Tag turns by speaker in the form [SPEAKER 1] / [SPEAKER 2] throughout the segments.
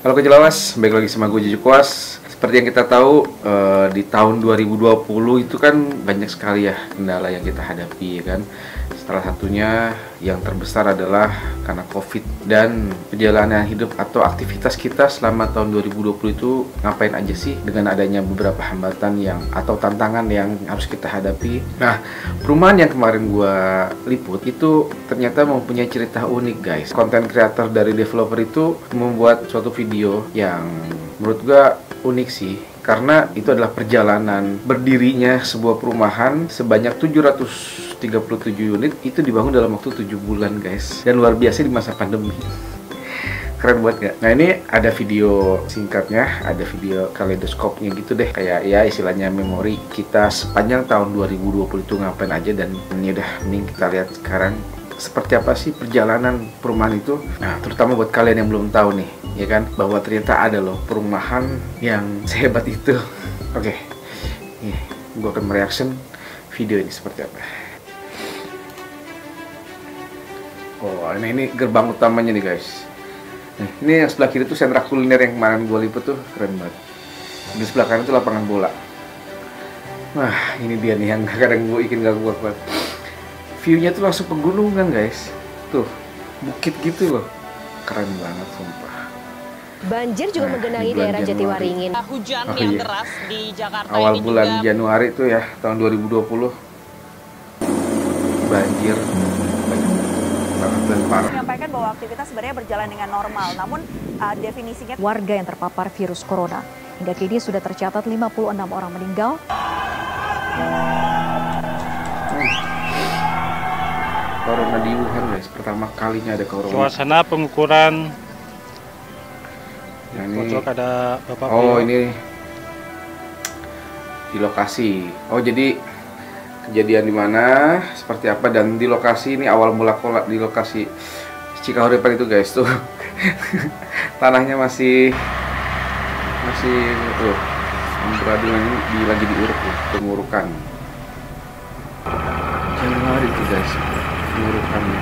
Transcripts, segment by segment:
[SPEAKER 1] Halo Kejelawas, baik lagi sama gue Juju Kuas. Seperti yang kita tahu, di tahun 2020 itu kan banyak sekali ya kendala yang kita hadapi, ya kan. Salah satunya yang terbesar adalah karena COVID dan perjalanan hidup atau aktivitas kita selama tahun 2020 itu ngapain aja sih dengan adanya beberapa hambatan yang atau tantangan yang harus kita hadapi. Nah, perumahan yang kemarin gue liput itu ternyata mempunyai cerita unik, guys. Konten kreator dari developer itu membuat suatu video yang menurut gue unik sih, karena itu adalah perjalanan berdirinya sebuah perumahan sebanyak 737 unit itu dibangun dalam waktu 7 bulan, guys, dan luar biasa di masa pandemi. Keren banget gak? Nah, ini ada video singkatnya, ada video kaleidoskopnya gitu deh, kayak ya istilahnya memori kita sepanjang tahun 2020 itu ngapain aja. Dan ini udah, mending kita lihat sekarang seperti apa sih perjalanan perumahan itu. Nah, terutama buat kalian yang belum tahu nih, ya kan, bahwa ternyata ada loh perumahan yang sehebat itu. Oke, gue akan mereaction video ini seperti apa. Oh, ini gerbang utamanya nih, guys. Nah, ini yang sebelah kiri tuh sentra kuliner yang kemarin gue liput tuh, keren banget. Di sebelah kanan tuh lapangan bola. Wah, ini dia nih yang kadang gue bikin gak kuat. View-nya tuh langsung pegunungan, guys. Tuh, bukit gitu loh. Keren banget, sumpah.
[SPEAKER 2] Banjir juga menggenangi daerah Jatiwaringin.
[SPEAKER 3] Hujan yang deras di Jakarta
[SPEAKER 1] awal
[SPEAKER 3] ini
[SPEAKER 1] bulan
[SPEAKER 3] juga...
[SPEAKER 1] Januari itu ya, tahun 2020. Banjir banyak banget dan parah.
[SPEAKER 4] Menyampaikan bahwa aktivitas sebenarnya berjalan dengan normal, namun definisinya
[SPEAKER 5] warga yang terpapar virus corona. Hingga kini sudah tercatat 56 orang meninggal.
[SPEAKER 1] Corona di Wuhan, guys, pertama kalinya ada corona.
[SPEAKER 6] Suasana pengukuran.
[SPEAKER 1] Nah, ini
[SPEAKER 6] ada Bapak
[SPEAKER 1] ini di lokasi. Oh, jadi kejadian di mana, seperti apa, dan di lokasi ini awal mula di lokasi Cikahuripan itu, guys, tuh tanahnya masih tuh amburadul, ini lagi diuruk tuh, pengurukan. Januari itu, guys, pengurukannya.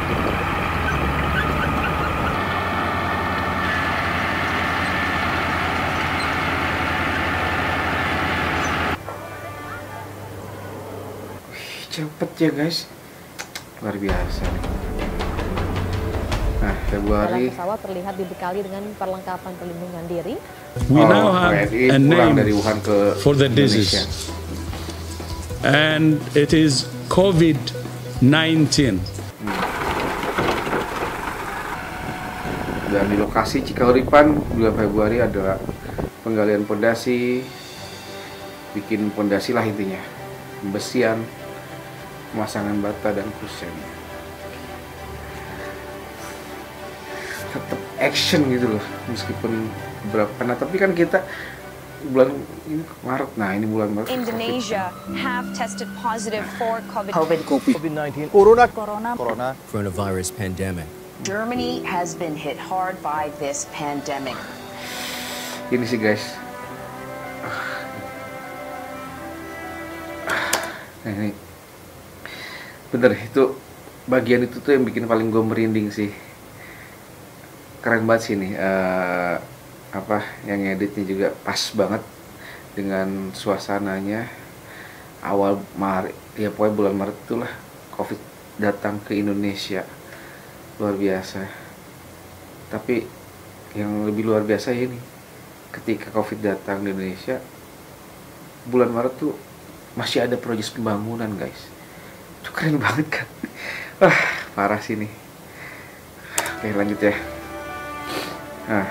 [SPEAKER 1] Cepet ya, guys, luar biasa nih. Nah, Februari
[SPEAKER 2] Dalam pesawat terlihat dibekali dengan perlengkapan perlindungan diri.
[SPEAKER 7] We now have
[SPEAKER 1] WNI
[SPEAKER 7] a
[SPEAKER 1] pulang
[SPEAKER 7] name
[SPEAKER 1] dari Wuhan ke
[SPEAKER 7] for the
[SPEAKER 1] Indonesia.
[SPEAKER 7] disease, and it is COVID-19.
[SPEAKER 1] Dan di lokasi Cikahuripan bulan Februari adalah penggalian pondasi, bikin pondasi lah intinya, pembesian, pemasangan bata dan kusen. Tetap action gitu loh, meskipun beberapa. Nah, tapi kan kita bulan ini Maret, nah ini bulan Maret.
[SPEAKER 4] Indonesia have tested positive for
[SPEAKER 8] COVID-19,
[SPEAKER 9] coronavirus pandemic.
[SPEAKER 10] Germany has been hit hard by this pandemic.
[SPEAKER 1] Ini sih, guys. Nah, ini bener, itu bagian itu tuh yang bikin paling gue merinding sih. Keren banget sih nih, yang editnya juga pas banget dengan suasananya. Awal Maret, ya pokoknya bulan Maret itulah COVID datang ke Indonesia. Luar biasa. Tapi yang lebih luar biasa ya ini, ketika COVID datang di Indonesia, bulan Maret tuh masih ada proyek pembangunan, guys. Itu keren banget kan. Wah, parah sih nih. Oke, lanjut ya. Nah,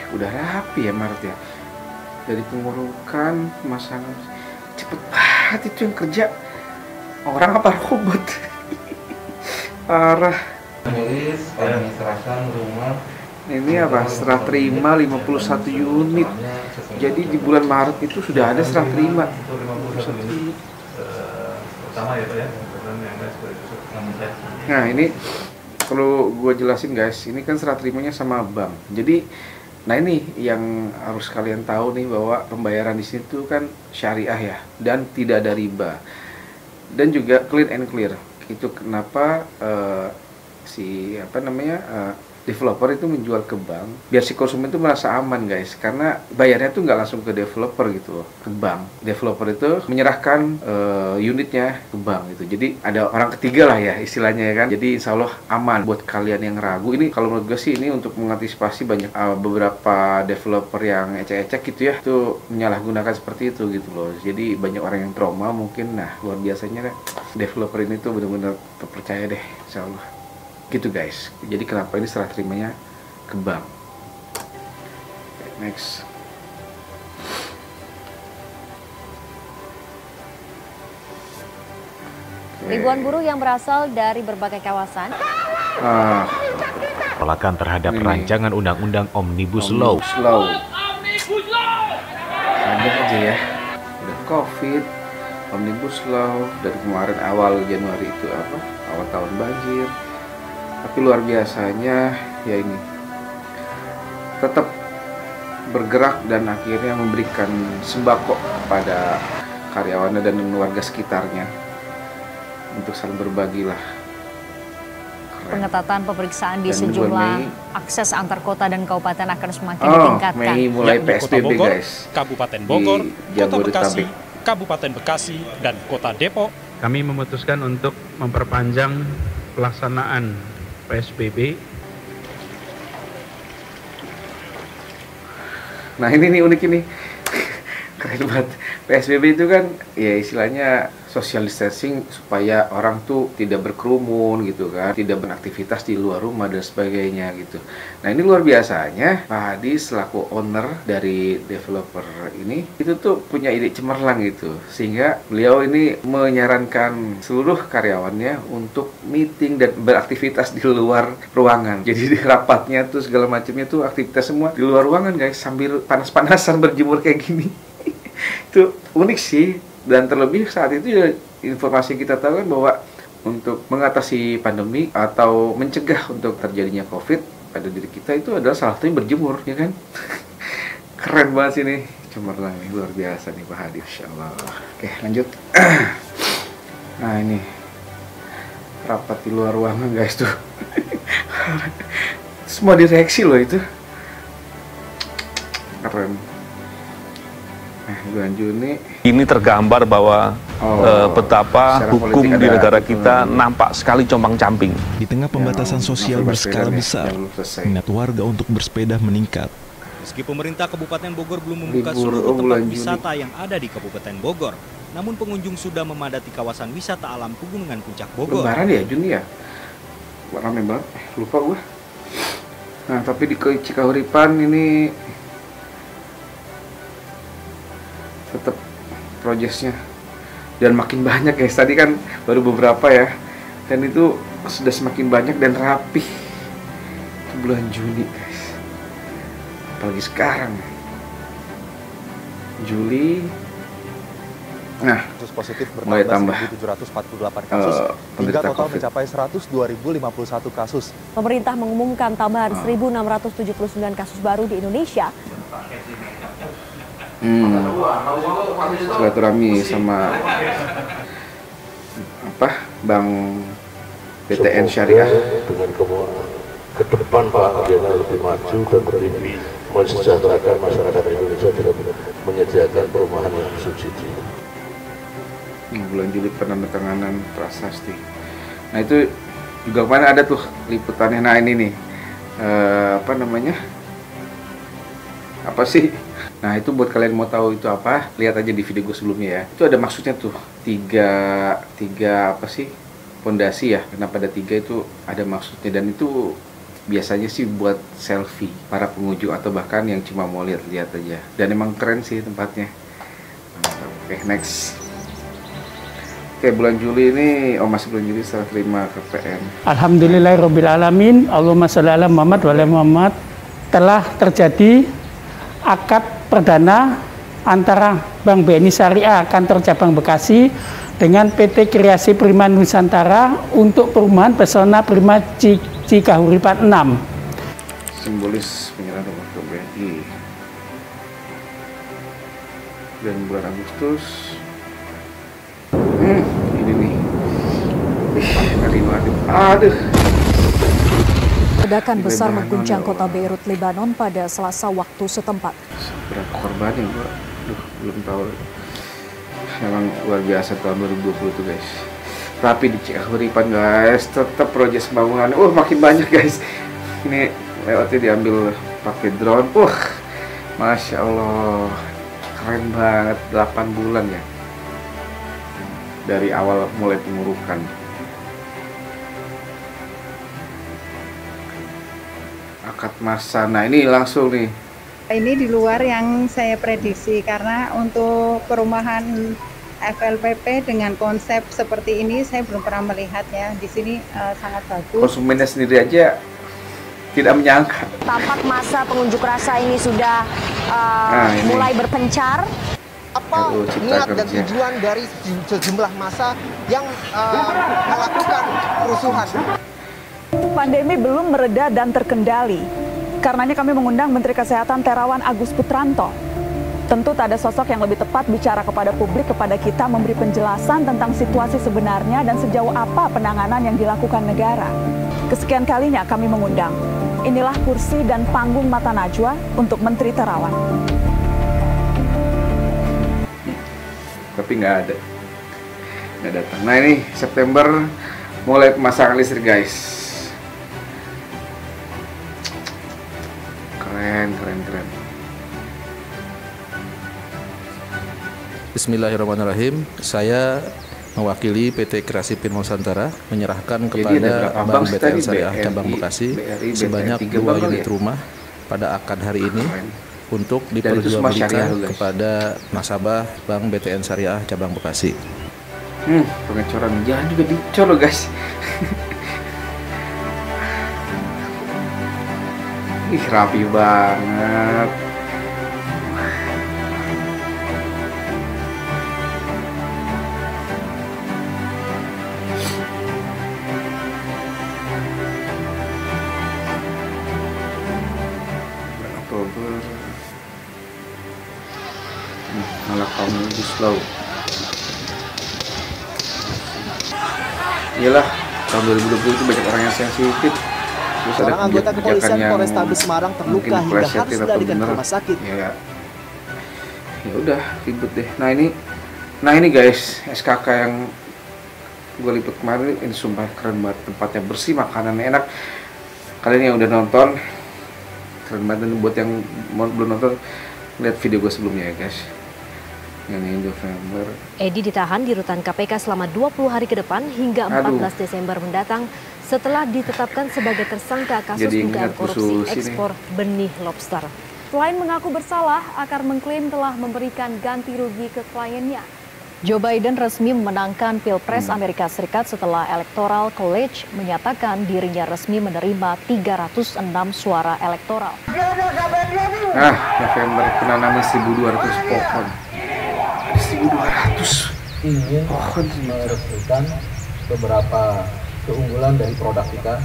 [SPEAKER 1] udah rapi ya Maret ya. Dari pengurukan, pemasangan, cepet banget itu yang kerja. Orang apa robot? Parah.
[SPEAKER 11] Tulis, kami serahkan rumah.
[SPEAKER 1] Ini apa? Serah terima 51 unit. Jadi di bulan Maret itu sudah ada serah terima 51 unit.
[SPEAKER 11] Pertama ya, Pak ya.
[SPEAKER 1] Nah, ini perlu gue jelasin, guys. Ini kan serah terimanya sama bank. Jadi Nah ini yang harus kalian tahu nih, bahwa pembayaran di sini tuh kan syariah ya, dan tidak ada riba, dan juga clean and clear. Itu kenapa developer itu menjual ke bank biar si konsumen itu merasa aman guys, karena bayarnya tuh nggak langsung ke developer gitu loh, ke bank. Developer itu menyerahkan unitnya ke bank gitu, jadi ada orang ketiga lah ya istilahnya ya kan. Jadi insya Allah aman buat kalian yang ragu. Ini kalau menurut gue sih ini untuk mengantisipasi banyak beberapa developer yang ecek-ecek gitu ya, itu menyalahgunakan seperti itu gitu loh. Jadi banyak orang yang trauma mungkin. Nah luar biasanya developer ini tuh benar-benar terpercaya deh insya Allah gitu guys. Jadi kenapa ini serah terimanya ke bank. Next.
[SPEAKER 2] Ribuan buruh yang berasal dari berbagai kawasan
[SPEAKER 12] penolakan terhadap rancangan undang-undang Omnibus Law.
[SPEAKER 1] Ada aja ya, udah COVID, Omnibus Law dari kemarin awal Januari itu awal tahun banjir. Tapi luar biasanya ya ini tetap bergerak dan akhirnya memberikan sembako kepada karyawannya dan warga sekitarnya untuk saling berbagi lah.
[SPEAKER 5] Pengetatan pemeriksaan di sejumlah akses antar kota dan kabupaten akan semakin ditingkatkan.
[SPEAKER 1] Mei mulai PSBB
[SPEAKER 6] Bogor,
[SPEAKER 1] guys.
[SPEAKER 6] Kabupaten Bogor, Kota Bekasi, Kabupaten Bekasi, dan Kota Depok.
[SPEAKER 13] Kami memutuskan untuk memperpanjang pelaksanaan PSBB.
[SPEAKER 1] Nah ini nih unik ini. Keren banget. PSBB itu kan ya istilahnya social distancing supaya orang tuh tidak berkerumun gitu kan, tidak beraktivitas di luar rumah dan sebagainya gitu. Nah ini luar biasanya Pak Hadi selaku owner dari developer ini itu tuh punya ide cemerlang gitu, sehingga beliau ini menyarankan seluruh karyawannya untuk meeting dan beraktivitas di luar ruangan. Jadi di rapatnya tuh segala macamnya tuh aktivitas semua di luar ruangan guys, sambil panas-panasan berjemur kayak gini. Itu unik sih. Dan terlebih saat itu ya, informasi yang kita tahu kan bahwa untuk mengatasi pandemi atau mencegah untuk terjadinya COVID pada diri kita itu adalah salah satunya berjemur, ya kan? Keren banget sih nih, cemerlang nih, luar biasa nih Pak Hadi, Insya Allah. Oke lanjut. Nah ini rapat di luar ruangan guys tuh. Semua direaksi loh itu. Keren. Bulan Juni
[SPEAKER 14] ini tergambar bahwa betapa hukum di negara kita nampak sekali compang-camping.
[SPEAKER 15] Di tengah pembatasan sosial berskala besar, minat warga untuk bersepeda meningkat.
[SPEAKER 16] Meski pemerintah Kabupaten Bogor belum membuka seluruh tempat wisata yang ada di Kabupaten Bogor, namun pengunjung sudah memadati kawasan wisata alam Pegunungan Puncak Bogor.
[SPEAKER 1] Lebaran ya Juni ya? Rame banget, lupa gua. Nah tapi di Cikahuripan ini tetap progresnya dan makin banyak guys. Tadi kan baru beberapa ya, dan itu sudah semakin banyak dan rapih. Itu bulan Juni guys, apalagi sekarang Juli. Nah
[SPEAKER 17] kasus positif
[SPEAKER 1] mulai tambah
[SPEAKER 17] 748 kasus hingga total COVID mencapai 102.051 kasus.
[SPEAKER 2] Pemerintah mengumumkan tambahan 1.679 kasus baru di Indonesia.
[SPEAKER 1] Silaturahmi sama Bank BTN Syariah
[SPEAKER 18] dengan ke depan Pak Agenda lebih maju dan lebih mensejahterakan masyarakat Indonesia dengan menyediakan perumahan yang subsidi.
[SPEAKER 1] Bulan Juli penandatanganan prasasti. Nah itu juga kemarin ada tuh liputannya. Nah ini nih apa sih? Nah itu buat kalian mau tahu itu apa, lihat aja di video gue sebelumnya ya. Itu ada maksudnya tuh tiga pondasi ya. Kenapa ada 3 itu ada maksudnya, dan itu biasanya sih buat selfie para pengunjung atau bahkan yang cuma mau lihat-lihat aja. Dan emang keren sih tempatnya. Oke next. Oke bulan Juli ini, masih bulan Juli serah terima KPM.
[SPEAKER 19] Alhamdulillahirrabbilalamin. Allahumma sholli ala Muhammad wa ala Muhammad. Telah terjadi akad perdana antara Bank BNI Syariah Kantor Cabang Bekasi dengan PT Kreasi Prima Nusantara untuk perumahan pesona Prima Cikahuripan 6.
[SPEAKER 1] Simbolis penyerahan rumah ke BNI. dan bulan Agustus. Ini nih. Ngeri banget. Aduh.
[SPEAKER 5] Ledakan besar mengguncang kota Beirut, Lebanon pada Selasa waktu setempat.
[SPEAKER 1] Berapa korbannya, Mbak? Belum tahu. Memang luar biasa tahun 2020 tuh, guys. Tapi di Cikahuripan, guys, tetap proyek pembangunan. Makin banyak, guys. Ini lewatnya diambil pakai drone. Masya Allah, keren banget. 8 bulan ya dari awal mulai pengurukan. Akad massa. Nah, ini langsung nih.
[SPEAKER 20] Ini di luar yang saya prediksi, karena untuk perumahan FLPP dengan konsep seperti ini saya belum pernah melihat ya. Di sini sangat bagus.
[SPEAKER 1] Konsumennya sendiri aja tidak menyangka.
[SPEAKER 2] Tampak masa pengunjuk rasa ini sudah mulai berpencar.
[SPEAKER 21] Apa niat dan tujuan dari sejumlah massa yang melakukan kerusuhan?
[SPEAKER 4] Pandemi belum mereda dan terkendali. Karenanya kami mengundang Menteri Kesehatan Terawan Agus Putranto. Tentu tak ada sosok yang lebih tepat bicara kepada publik, kepada kita, memberi penjelasan tentang situasi sebenarnya dan sejauh apa penanganan yang dilakukan negara. Kesekian kalinya kami mengundang. Inilah kursi dan panggung Mata Najwa untuk Menteri Terawan.
[SPEAKER 1] Tapi nggak ada. Nggak datang. Nah, ini September mulai pemasangan listrik, guys. Keren.
[SPEAKER 22] Bismillahirrahmanirrahim. Saya mewakili PT Kreasi Pin Nusantara menyerahkan kepada Bank BTN Syariah Cabang Bekasi sebanyak 2 unit rumah pada akad hari ini untuk diperjualbelikan kepada nasabah Bank BTN Syariah Cabang Bekasi.
[SPEAKER 1] Pengecoran jangan juga dicor loh, guys. Ih, rapi banget. Oktober. Malah kamu lebih slow. Iyalah, tahun 2020 itu banyak orang yang sensitif.
[SPEAKER 21] Seorang anggota kepolisian Polrestabes Semarang terluka hingga harus dilarikan ke rumah sakit.
[SPEAKER 1] Ya udah, ribet deh. Nah ini guys, SKK yang gue liput kemarin, ini sumpah keren banget. Tempatnya bersih, makanannya enak. Kalian yang udah nonton, keren banget. Dan buat yang belum nonton, lihat video gue sebelumnya ya guys. Yang November.
[SPEAKER 2] Edi ditahan di rutan KPK selama 20 hari ke depan hingga 14 Desember mendatang setelah ditetapkan sebagai tersangka kasus dugaan korupsi ekspor benih lobster. Selain mengaku bersalah, Akar mengklaim telah memberikan ganti rugi ke kliennya.
[SPEAKER 5] Joe Biden resmi memenangkan Pilpres Amerika Serikat setelah Electoral College menyatakan dirinya resmi menerima 306 suara elektoral.
[SPEAKER 1] November kena nama 1.200 pohon. 1.200
[SPEAKER 21] pohon meresmikan beberapa keunggulan dari produk kita.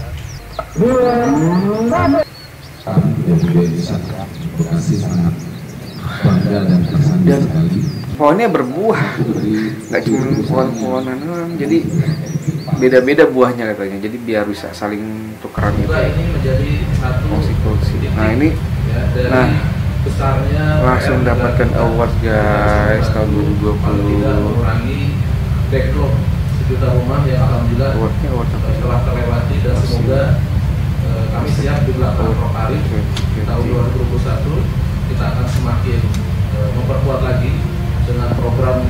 [SPEAKER 1] Dan pohonnya berbuah, nggak cuma pohon-pohonan, jadi beda-beda buahnya katanya. Jadi biar bisa saling tukeran gitu.
[SPEAKER 21] Ini menjadi satu
[SPEAKER 1] fungsi. Nah langsung dapatkan award guys tahun 2020.
[SPEAKER 21] Tidak mengurangi backlog 1 juta rumah yang alhamdulillah telah terlewati, dan semoga kami siap di belakang Prokari tahun 2021 kita akan semakin memperkuat lagi dengan program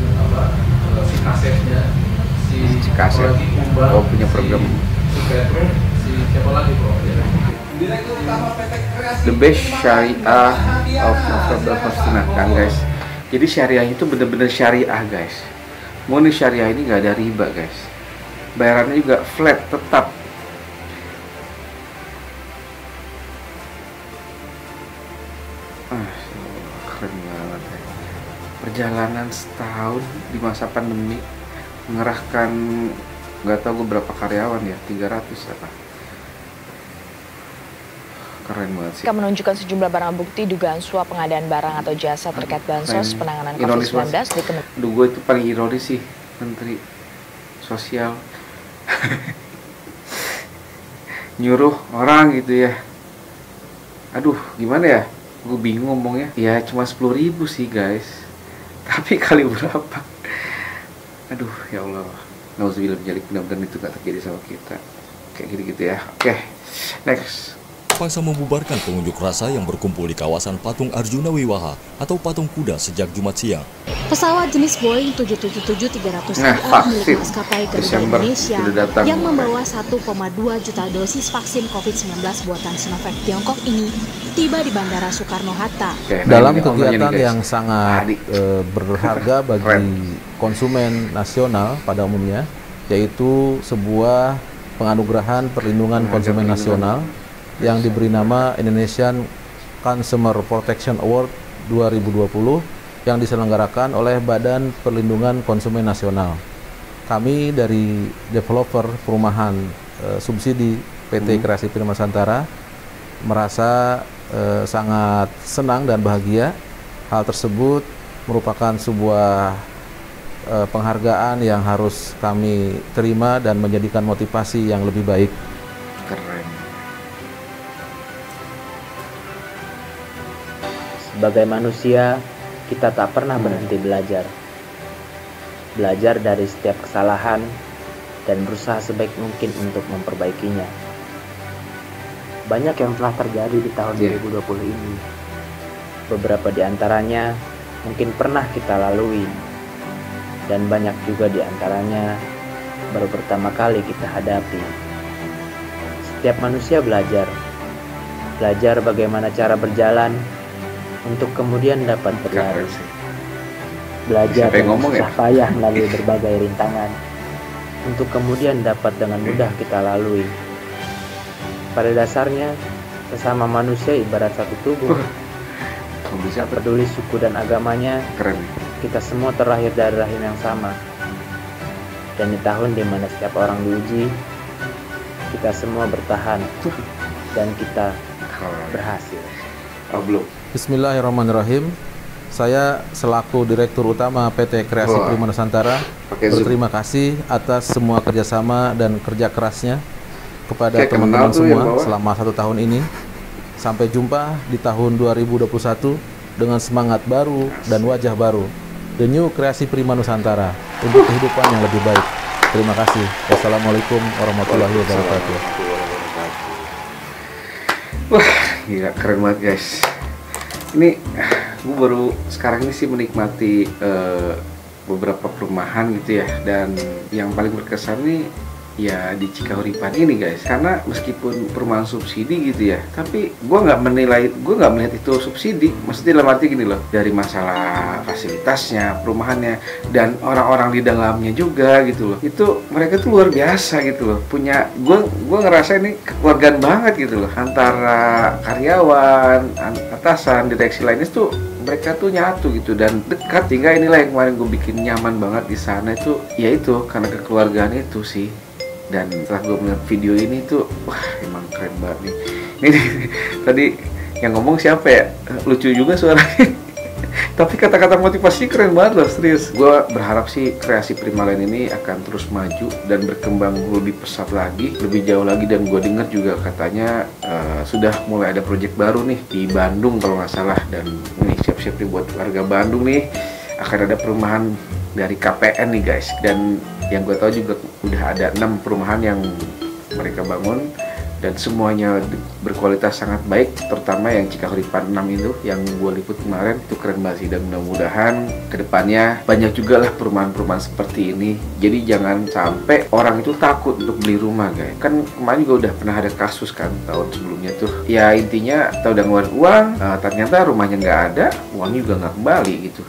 [SPEAKER 21] si kasetnya, si
[SPEAKER 1] kaset punya program
[SPEAKER 21] si Petro, si siapa lagi bro? Direktur Utama PT Kreasi
[SPEAKER 1] The Best Syariah of November Pastikan guys. Jadi syariah itu bener-bener syariah guys. Murni syariah ini nggak ada riba guys. Bayarannya juga flat tetap. Keren banget ya. Perjalanan setahun di masa pandemi mengerahkan nggak tahu gue berapa karyawan ya, 300 apa. Keren banget sih.
[SPEAKER 5] Akan menunjukkan sejumlah barang bukti dugaan suap pengadaan barang atau jasa terkait bansos penanganan COVID-19 di Kementerian.
[SPEAKER 1] Aduh, gue itu paling ironis sih, Menteri Sosial. Nyuruh orang gitu ya. Aduh, gimana ya? Gue bingung ngomongnya. Ya cuma 10.000 sih guys. Tapi kali berapa? Aduh, ya Allah. Nauzubillah min dzalik, benar-benar itu gak terjadi sama kita. Kayak gitu-gitu ya. Oke, next.
[SPEAKER 3] Paksa membubarkan pengunjuk rasa yang berkumpul di kawasan Patung Arjuna Wiwaha atau Patung Kuda sejak Jumat siang.
[SPEAKER 2] Pesawat jenis Boeing 777-300ER milik maskapai Garuda Indonesia yang membawa 1,2 juta dosis vaksin COVID-19 buatan Sinovac Tiongkok ini tiba di Bandara Soekarno-Hatta.
[SPEAKER 22] Dalam kegiatan yang sangat berharga bagi konsumen nasional pada umumnya, yaitu sebuah penganugerahan perlindungan konsumen nasional yang diberi nama Indonesian Consumer Protection Award 2020 yang diselenggarakan oleh Badan Perlindungan Konsumen Nasional. Kami dari developer perumahan subsidi PT Kreasi Prima Nusantara merasa sangat senang dan bahagia. Hal tersebut merupakan sebuah penghargaan yang harus kami terima dan menjadikan motivasi yang lebih baik.
[SPEAKER 1] Keren.
[SPEAKER 7] Sebagai manusia, kita tak pernah berhenti belajar. Belajar dari setiap kesalahan dan berusaha sebaik mungkin untuk memperbaikinya. Banyak yang telah terjadi di tahun 2020 ini. Beberapa di antaranya mungkin pernah kita lalui, dan banyak juga di antaranya baru pertama kali kita hadapi. Setiap manusia belajar bagaimana cara berjalan, untuk kemudian dapat berlari. Belajar dengan susah payah melalui berbagai rintangan, untuk kemudian dapat dengan mudah kita lalui. Pada dasarnya, sesama manusia ibarat satu tubuh. Tak peduli suku dan agamanya, kita semua terlahir dari rahim yang sama. Dan di tahun di mana setiap orang diuji, kita semua bertahan dan kita berhasil.
[SPEAKER 22] Bismillahirrahmanirrahim. Saya selaku Direktur Utama PT Kreasi Prima Nusantara berterima kasih atas semua kerjasama dan kerja kerasnya kepada teman-teman semua selama 1 tahun ini. Sampai jumpa di tahun 2021 dengan semangat baru dan wajah baru. The New Kreasi Prima Nusantara untuk kehidupan yang lebih baik. Terima kasih. Wassalamualaikum warahmatullahi wabarakatuh.
[SPEAKER 1] Wah, gila, keren banget guys. Ini gue baru sekarang ini sih menikmati beberapa perumahan gitu ya, dan yang paling berkesan nih ya di Cikahuripan ini guys, karena meskipun perumahan subsidi gitu ya, tapi gue nggak melihat itu subsidi. Maksudnya dalam arti gini loh, dari masalah fasilitasnya, perumahannya, dan orang-orang di dalamnya juga gitu loh, itu mereka tuh luar biasa gitu loh, punya gue ngerasa ini kekeluargaan banget gitu loh, antara karyawan, atasan, direksi lainnya tuh mereka tuh nyatu gitu dan dekat, sehingga inilah yang kemarin gue bikin nyaman banget di sana itu, yaitu karena kekeluargaan itu sih. Dan setelah gue melihat video ini tuh, wah emang keren banget nih. Ini tadi yang ngomong siapa ya? Lucu juga suaranya. Tapi kata-kata motivasi keren banget loh, serius. Gue berharap sih Kreasi Prima Land ini akan terus maju dan berkembang lebih pesat lagi, lebih jauh lagi. Dan gue dengar juga katanya sudah mulai ada proyek baru nih di Bandung kalau nggak salah. Dan ini siap-siap nih buat warga Bandung nih, akan ada perumahan dari KPN nih guys. Dan yang gue tahu juga udah ada 6 perumahan yang mereka bangun dan semuanya berkualitas sangat baik, terutama yang Cikahuripan 6 itu yang gue liput kemarin itu keren banget sih. Dan mudah-mudahan kedepannya banyak juga lah perumahan-perumahan seperti ini. Jadi jangan sampai orang itu takut untuk beli rumah guys. Kan kemarin juga udah pernah ada kasus kan tahun sebelumnya tuh, ya intinya kita udah ngeluarin uang, ternyata rumahnya nggak ada, uangnya juga nggak kembali gitu.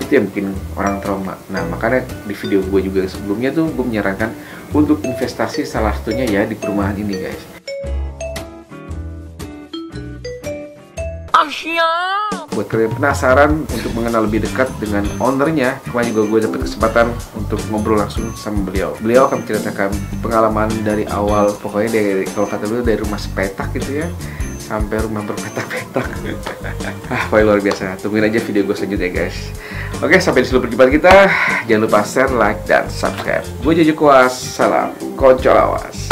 [SPEAKER 1] Itu yang bikin orang trauma. Nah makanya di video gue juga sebelumnya tuh gue menyarankan untuk investasi salah satunya ya di perumahan ini guys. Buat kalian penasaran untuk mengenal lebih dekat dengan ownernya, kemarin juga gue dapat kesempatan untuk ngobrol langsung sama beliau. Beliau akan menceritakan pengalaman dari awal, pokoknya dari, kalau kata beliau, dari rumah sepetak gitu ya, sampai rumah berpetak-petak. Pokoknya luar biasa. Tungguin aja video gue selanjutnya guys. Oke, sampai di seluruh perjumpaan kita. Jangan lupa share, like, dan subscribe. Gue Jojo Kuas, salam Konco Lawas.